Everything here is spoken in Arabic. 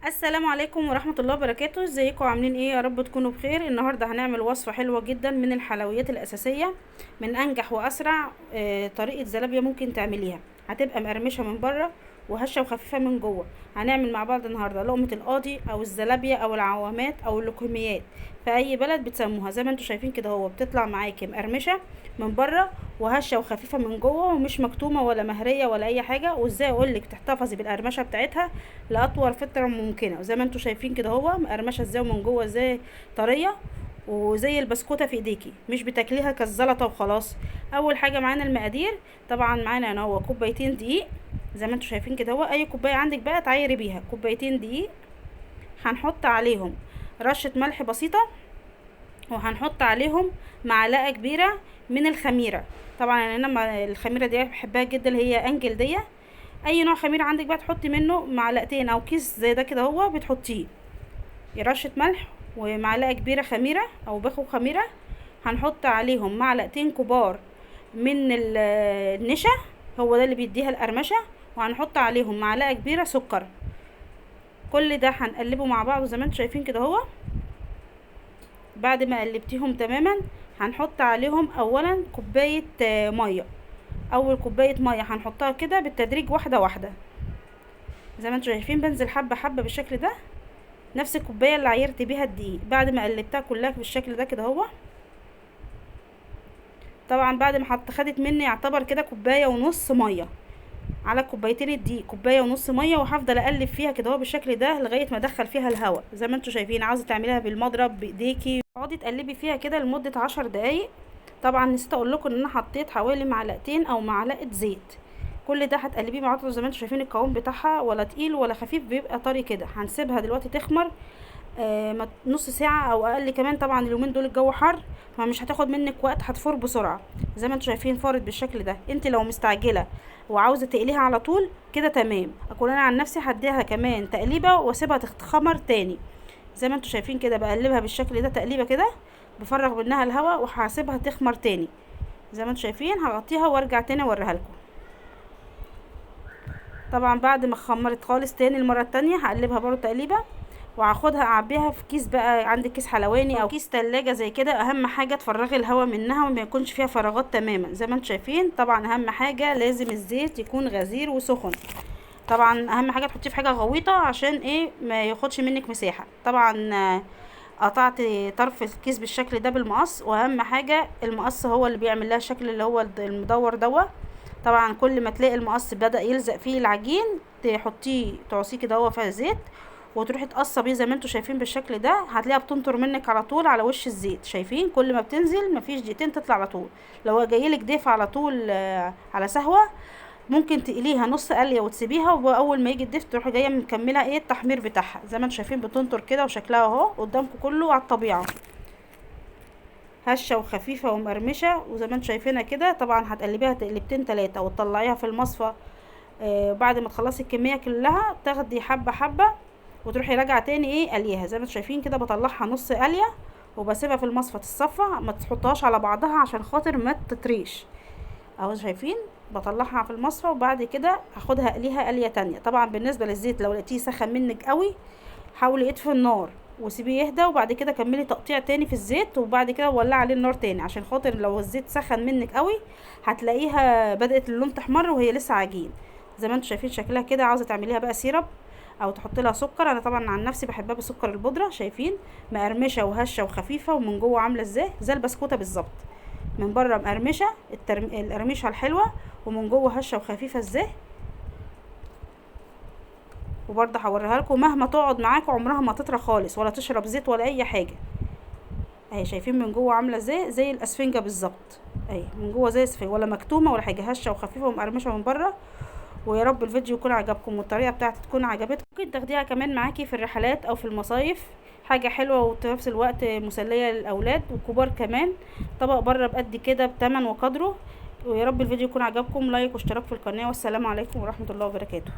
السلام عليكم ورحمة الله وبركاته. ازيكم عاملين ايه؟ يا رب تكونوا بخير. النهاردة هنعمل وصفة حلوة جدا من الحلويات الأساسية، من أنجح وأسرع طريقة زلابية ممكن تعمليها. هتبقى مقرمشة من بره وهشة وخفيفة من جوه. هنعمل مع بعض النهاردة لقمة القاضي أو الزلابية أو العوامات أو اللقوميات، في أي بلد بتسموها زي ما انتوا شايفين كده. هو بتطلع معاكي مقرمشة من بره وهشة وخفيفة من جوه، ومش مكتومة ولا مهرية ولا أي حاجة. وازاي أقولك تحتفظي بالقرمشة بتاعتها لأطول فترة ممكنة. زي ما انتوا شايفين كده هو مقرمشة ازاي ومن جوه ازاي طرية وزي البسكوتة في ايديكي، مش بتاكليها كالزلطة وخلاص. اول حاجة معانا المقادير. طبعا معانا هنا هو كوبايتين دقيق زي ما انتوا شايفين كده. هو اي كوباية عندك بقى تعايري بيها. كوبايتين دقيق، هنحط عليهم رشة ملح بسيطة، وهنحط عليهم معلقة كبيرة من الخميرة. طبعا انا الخميرة دي بحبها جدا، اللي هي انجل دي. اي نوع خميره عندك بقى تحطي منه معلقتين او كيس زي ده كده هو بتحطيه. رشه ملح ومعلقه كبيره خميره او باخو خميره. هنحط عليهم معلقتين كبار من النشا، هو ده اللي بيديها القرمشه. وهنحط عليهم معلقه كبيره سكر. كل ده هنقلبه مع بعض زي ما انتم شايفين كده هو. بعد ما قلبتيهم تماما هنحط عليهم اولا كوبايه ميه. اول كوبايه ميه هنحطها كده بالتدريج واحده واحده زي ما انتم شايفين. بنزل حبه حبه بالشكل ده، نفس الكوبايه اللي عيرت بيها الدقيق. بعد ما قلبتها كلها بالشكل ده كده هو. طبعا بعد ما خدت مني يعتبر كده كوبايه ونص ميه على كوبايتين الدقيق، كوبايه ونص ميه. وهفضل اقلب فيها كده هو بالشكل ده لغايه ما ادخل فيها الهواء. زي ما انتم شايفين، عاوزه تعمليها بالمضرب بايديكي اقعدي تقلبي فيها كده لمده 10 دقايق. طبعا نسيت اقول لكم ان انا حطيت حوالي معلقتين او معلقه زيت. كل ده هتقلبيه مع بعض زي ما انتم شايفين. القوام بتاعها ولا تقيل ولا خفيف، بيبقى طري كده. هنسيبها دلوقتي تخمر نص ساعة او اقل كمان. طبعا اليومين دول الجو حر فمش هتاخد منك وقت، هتفور بسرعة. زي ما انتم شايفين فارت بالشكل ده. انت لو مستعجلة وعاوزة تقليها على طول كده تمام. اكون انا عن نفسي هديها كمان تقليبة واسيبها تتخمر تاني. زي ما انتم شايفين كده بقلبها بالشكل ده تقليبة كده، بفرغ منها الهواء وهسيبها تخمر تاني. زي ما انتم شايفين هغطيها وارجع تاني اوريها لكم. طبعا بعد ما خمرت خالص تاني المرة التانية هقلبها برضو تقليبة، وهاخدها اعبيها في كيس. بقى عندك كيس حلواني او كيس تلاجة زي كده، اهم حاجة تفرغي الهواء منها وما يكونش فيها فراغات تماما زي ما انتم شايفين. طبعا اهم حاجة لازم الزيت يكون غزير وسخن. طبعا اهم حاجة تحطيه في حاجة غويطة عشان ايه ما ياخدش منك مساحة. طبعا قطعت طرف الكيس بالشكل ده بالمقص. واهم حاجة المقص هو اللي بيعمل لها الشكل اللي هو المدور دوت. طبعا كل ما تلاقي المقص بدأ يلزق فيه العجين تحطيه تعصيه كده هو في زيت، وتروحي تقصى بيه زي ما انتوا شايفين بالشكل ده. هتلاقيها بتنطر منك على طول على وش الزيت. شايفين كل ما بتنزل مفيش دقيقتين تطلع على طول. لو جايلك ضيف على طول على سهوة ممكن تقليها نص قليه وتسيبيها، واول ما يجي الضيف تروحي جايه مكمله ايه التحمير بتاعها. زي ما انتوا شايفين بتنطر كده وشكلها اهو قدامكم كله على الطبيعه، هشه وخفيفه ومقرمشه. وزي ما انتوا شايفينها كده. طبعا هتقلبيها تقلبتين تلاتة وتطلعيها في المصفى. بعد ما تخلصي الكميه كلها تاخدي حبه حبه وتروحي راجعه تاني ايه قليها. زي ما انتوا شايفين كده بطلعها نص قليه وبسيبها في المصفى تتصفى. ما تحطهاش على بعضها عشان خاطر ما تطريش. اهو شايفين بطلعها في المصفى. وبعد كده هاخدها اقليها قليه تانية. طبعا بالنسبه للزيت لو لقيتيه سخن منك قوي حاولي اطفي النار وسيبيه يهدى، وبعد كده كملي تقطيع تاني في الزيت، وبعد كده ولعي عليه النار تاني. عشان خاطر لو الزيت سخن منك قوي هتلاقيها بدات اللون تحمر وهي لسه عجين. زي ما انتم شايفين شكلها كده. عاوزه تعمليها بقى سيرب او تحطي لها سكر. انا طبعا عن نفسي بحبها بسكر البودره. شايفين مقرمشه وهشه وخفيفه ومن جوه عامله ازاي زي البسكوته بالظبط. من بره مقرمشه القرمشه الحلوه، ومن جوه هشه وخفيفه ازاي. وبرضه هوريها لكم مهما تقعد معاكم عمرها ما تطرى خالص ولا تشرب زيت ولا اي حاجه. اهي شايفين من جوه عامله ازاي زي الاسفنجه بالظبط. اهي من جوه زي الاسفنجه ولا مكتومه ولا حاجه، هشه وخفيفه ومقرمشه من بره. ويا رب الفيديو يكون عجبكم والطريقه بتاعتي تكون عجبتكم. ممكن تاخديها كمان معاكي في الرحلات او في المصايف، حاجه حلوه وفي نفس الوقت مسليه للاولاد والكبار كمان. طبق بره بقد كده بتمن وقدره. ويا رب الفيديو يكون عجبكم. لايك واشتراك في القناه، والسلام عليكم ورحمه الله وبركاته.